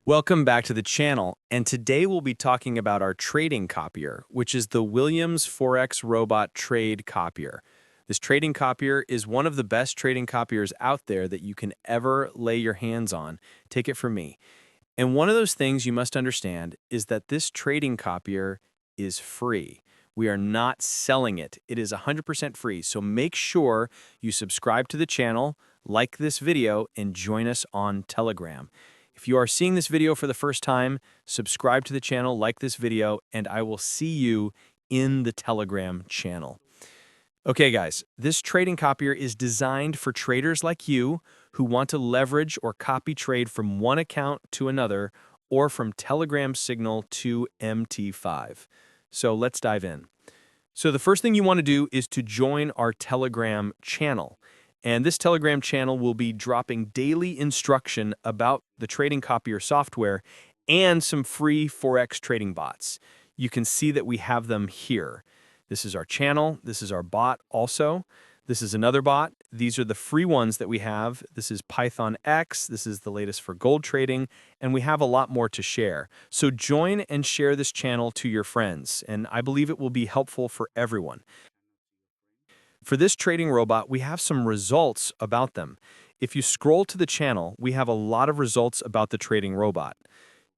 Welcome back to the channel, and today we'll be talking about our trading copier, which is the WilliamsForexRobot Trade Copier. This trading copier is one of the best trading copiers out there that you can ever lay your hands on. Take it from me. And one of those things you must understand is that this trading copier is free. We are not selling it. It is 100% free, so make sure you subscribe to the channel, like this video, and join us on Telegram. If you are seeing this video for the first time, subscribe to the channel, like this video, and I will see you in the Telegram channel. Okay, guys, this trading copier is designed for traders like you who want to leverage or copy trade from one account to another or from Telegram signal to MT5. So let's dive in. So the first thing you want to do is to join our Telegram channel. And this Telegram channel will be dropping daily instruction about the trading copier software and some free Forex trading bots. You can see that we have them here. This is our channel. This is our bot also. This is another bot. These are the free ones that we have. This is Python X. This is the latest for gold trading. And we have a lot more to share. So join and share this channel to your friends. And I believe it will be helpful for everyone. For this trading robot, we have some results about them. If you scroll to the channel, we have a lot of results about the trading robot.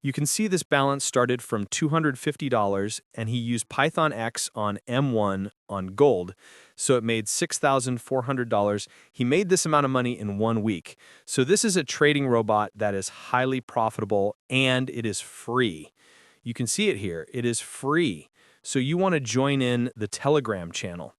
You can see this balance started from $250, and he used Python X on M1 on gold, so it made $6,400. He made this amount of money in 1 week. So this is a trading robot that is highly profitable, and it is free. You can see it here. It is free. So you want to join in the Telegram channel.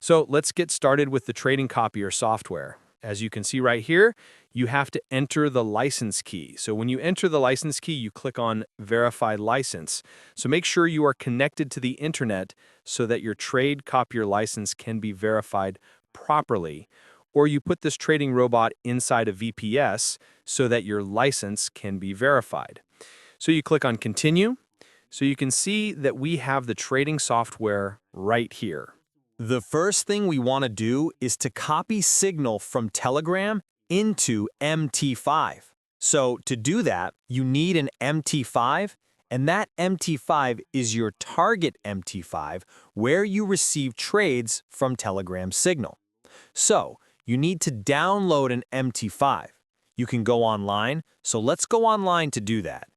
So let's get started with the trading copier software. As you can see right here, you have to enter the license key. So when you enter the license key, you click on Verify License. So make sure you are connected to the internet so that your trade copier license can be verified properly. Or you put this trading robot inside a VPS so that your license can be verified. So you click on Continue. So you can see that we have the trading software right here. The first thing we want to do is to copy signal from Telegram into MT5. So to do that, you need an MT5, and that MT5 is your target MT5 where you receive trades from Telegram signal. So you need to download an MT5. You can go online, so let's go online to do that.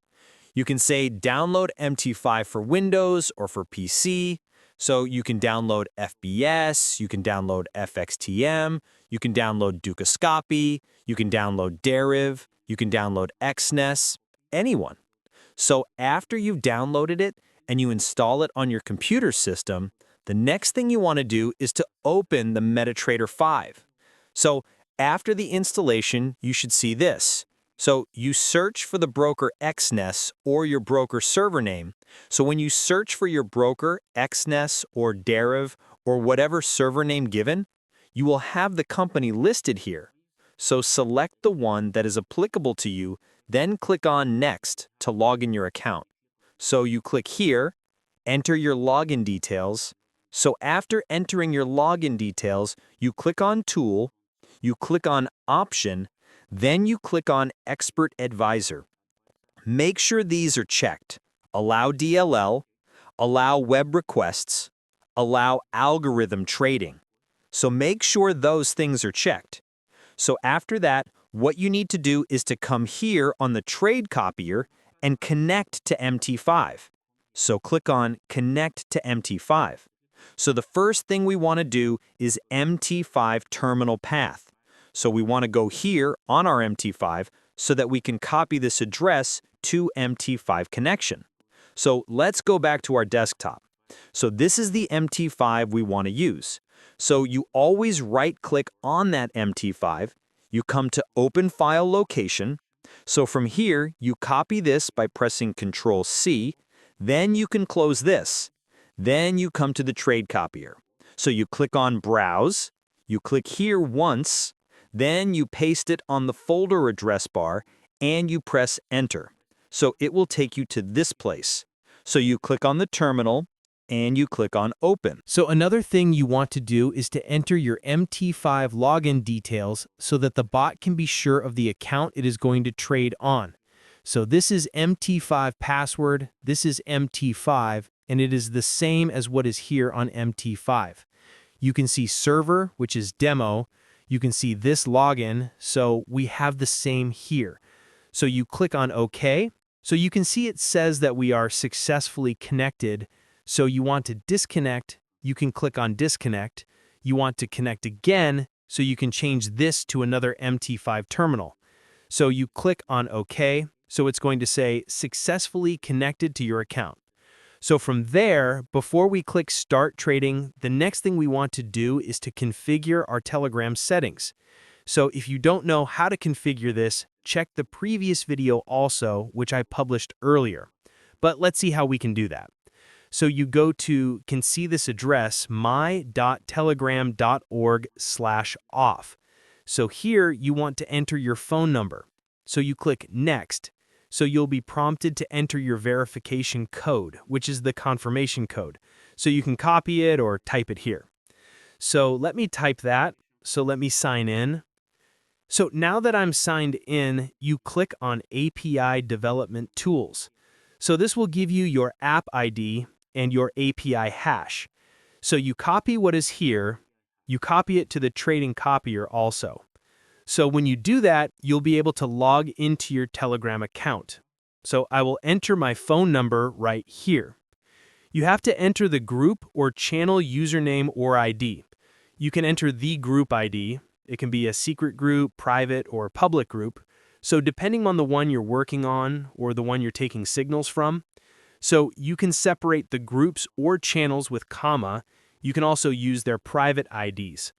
You can say download MT5 for Windows or for PC. So you can download FBS, you can download FXTM, you can download Dukascopy, you can download Deriv, you can download XNES, anyone. So after you've downloaded it and you install it on your computer system, the next thing you want to do is to open the MetaTrader 5. So after the installation, you should see this. So you search for the broker XNES or your broker server name. So when you search for your broker XNES or Deriv or whatever server name given, you will have the company listed here. So select the one that is applicable to you, then click on Next to log in your account. So you click here, enter your login details. So after entering your login details, you click on Tool, you click on Option, then you click on Expert Advisor. Make sure these are checked. Allow DLL, allow web requests, allow algorithm trading. So make sure those things are checked. So after that, what you need to do is to come here on the trade copier and connect to MT5. So click on Connect to MT5. So the first thing we want to do is MT5 terminal path. So we want to go here on our MT5 so that we can copy this address to MT5 connection. So let's go back to our desktop. So this is the MT5 we want to use. So you always right-click on that MT5. You come to Open File Location. So from here, you copy this by pressing Ctrl-C. Then you can close this. Then you come to the trade copier. So you click on Browse. You click here once. Then you paste it on the folder address bar and you press Enter. So it will take you to this place. So you click on the terminal and you click on Open. So another thing you want to do is to enter your MT5 login details so that the bot can be sure of the account it is going to trade on. So this is MT5 password, this is MT5, and it is the same as what is here on MT5. You can see server, which is demo. You can see this login, so we have the same here. So you click on OK. So you can see it says that we are successfully connected. So you want to disconnect, you can click on disconnect. You want to connect again, so you can change this to another MT5 terminal. So you click on OK, so it's going to say successfully connected to your account. So from there, before we click Start Trading, the next thing we want to do is to configure our Telegram settings. So if you don't know how to configure this, check the previous video also, which I published earlier. But let's see how we can do that. So you can see this address, my.telegram.org/off. So here you want to enter your phone number. So you click Next. So you'll be prompted to enter your verification code, which is the confirmation code. So you can copy it or type it here. So let me type that. So let me sign in. So now that I'm signed in, you click on API Development Tools. So this will give you your app ID and your API hash. So you copy what is here, you copy it to the trading copier also. So when you do that, you'll be able to log into your Telegram account. So I will enter my phone number right here. You have to enter the group or channel username or ID. You can enter the group ID. It can be a secret group, private, or public group. So depending on the one you're working on or the one you're taking signals from, so you can separate the groups or channels with comma. You can also use their private IDs.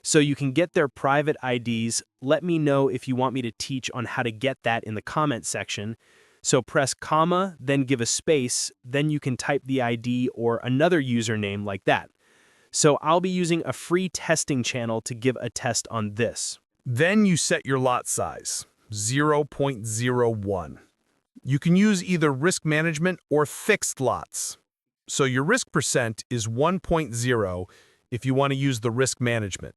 So you can get their private IDs. Let me know if you want me to teach on how to get that in the comment section. So press comma, then give a space, then you can type the ID or another username like that. So I'll be using a free testing channel to give a test on this. Then you set your lot size, 0.01. You can use either risk management or fixed lots. So your risk percent is 1.0 if you want to use the risk management.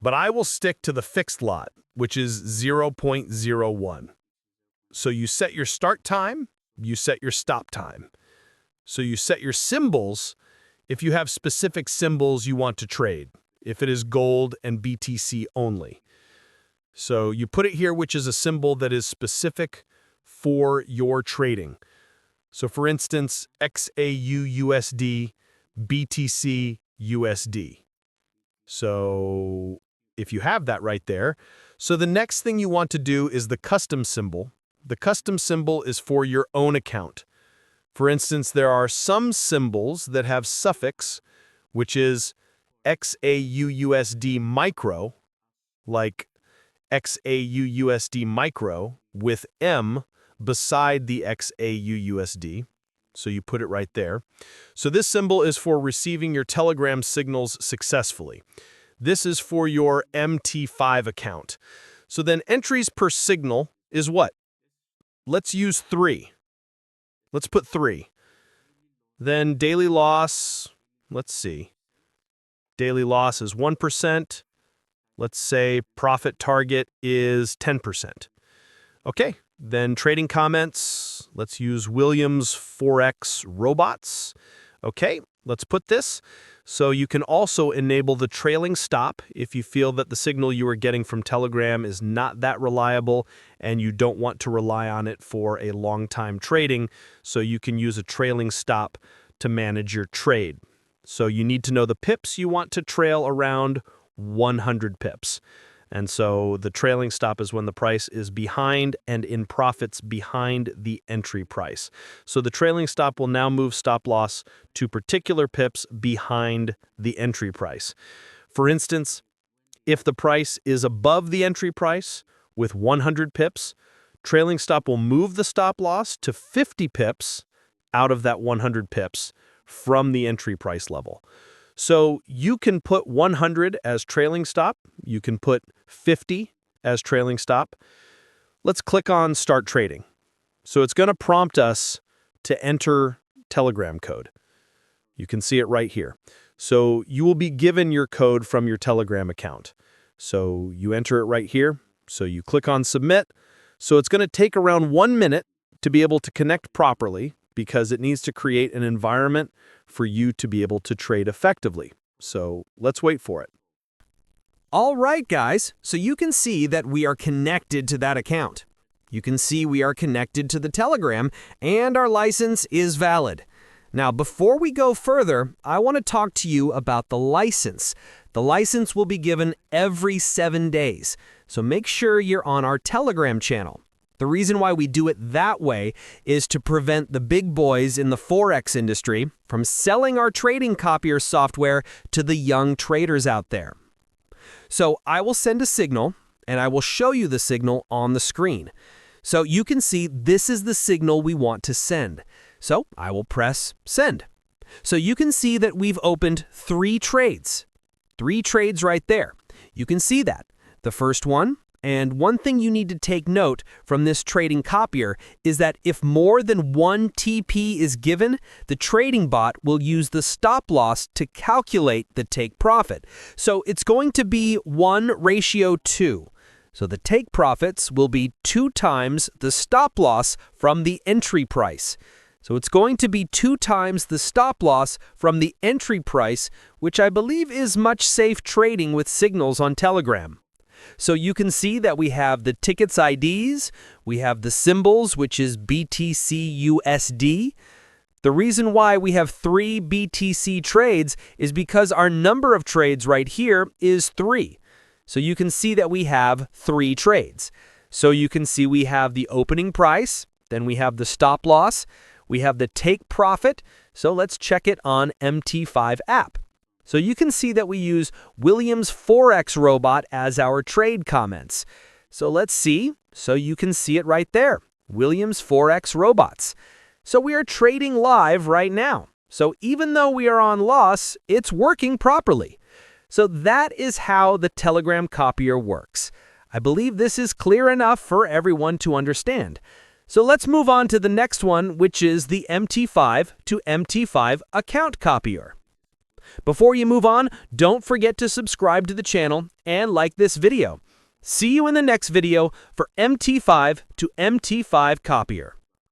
But I will stick to the fixed lot, which is 0.01. So you set your start time, you set your stop time. So you set your symbols if you have specific symbols you want to trade, if it is gold and BTC only. So you put it here, which is a symbol that is specific for your trading. So for instance, XAUUSD, BTC USD. So if you have that right there, so the next thing you want to do is the custom symbol. The custom symbol is for your own account. For instance, there are some symbols that have suffix, which is XAUUSD micro, like XAUUSD micro with M beside the XAUUSD. So you put it right there. So this symbol is for receiving your Telegram signals successfully. This is for your MT5 account. So then entries per signal is what? Let's use 3. Let's put 3. Then daily loss, let's see. Daily loss is 1%. Let's say profit target is 10%. Okay, then trading comments, let's use WilliamsForexRobot. Okay, let's put this. So you can also enable the trailing stop if you feel that the signal you are getting from Telegram is not that reliable and you don't want to rely on it for a long time trading. So you can use a trailing stop to manage your trade. So you need to know the pips you want to trail around 100 pips. And so the trailing stop is when the price is behind and in profits behind the entry price. So the trailing stop will now move stop loss to particular pips behind the entry price. For instance, if the price is above the entry price with 100 pips, trailing stop will move the stop loss to 50 pips out of that 100 pips from the entry price level. So you can put 100 as trailing stop. You can put 50 as trailing stop. Let's click on Start Trading. So it's going to prompt us to enter Telegram code. You can see it right here. So you will be given your code from your Telegram account. So you enter it right here. So you click on Submit. So it's going to take around 1 minute to be able to connect properly because it needs to create an environment for you to be able to trade effectively. So let's wait for it. All right, guys, so you can see that we are connected to that account. You can see we are connected to the Telegram, and our license is valid. Now, before we go further, I want to talk to you about the license. The license will be given every 7 days, so make sure you're on our Telegram channel. The reason why we do it that way is to prevent the big boys in the Forex industry from selling our trading copier software to the young traders out there. So I will send a signal, and I will show you the signal on the screen. So you can see this is the signal we want to send. So I will press send. So you can see that we've opened 3 trades. 3 trades right there. You can see that. The first one, and one thing you need to take note from this trading copier is that if more than 1 TP is given, the trading bot will use the stop loss to calculate the take profit. So it's going to be 1:2. So the take profits will be 2 times the stop loss from the entry price. So it's going to be 2 times the stop loss from the entry price, which I believe is much safe trading with signals on Telegram. So you can see that we have the tickets IDs, we have the symbols, which is BTCUSD. The reason why we have 3 BTC trades is because our number of trades right here is 3. So you can see that we have 3 trades. So you can see we have the opening price, then we have the stop loss, we have the take profit. So let's check it on MT5 app. So you can see that we use WilliamsForexRobot as our trade comments. So let's see. So you can see it right there, WilliamsForexRobots. So we are trading live right now. So even though we are on loss, it's working properly. So that is how the Telegram copier works. I believe this is clear enough for everyone to understand. So let's move on to the next one, which is the MT5 to MT5 account copier. Before you move on, don't forget to subscribe to the channel and like this video. See you in the next video for MT5 to MT5 Copier.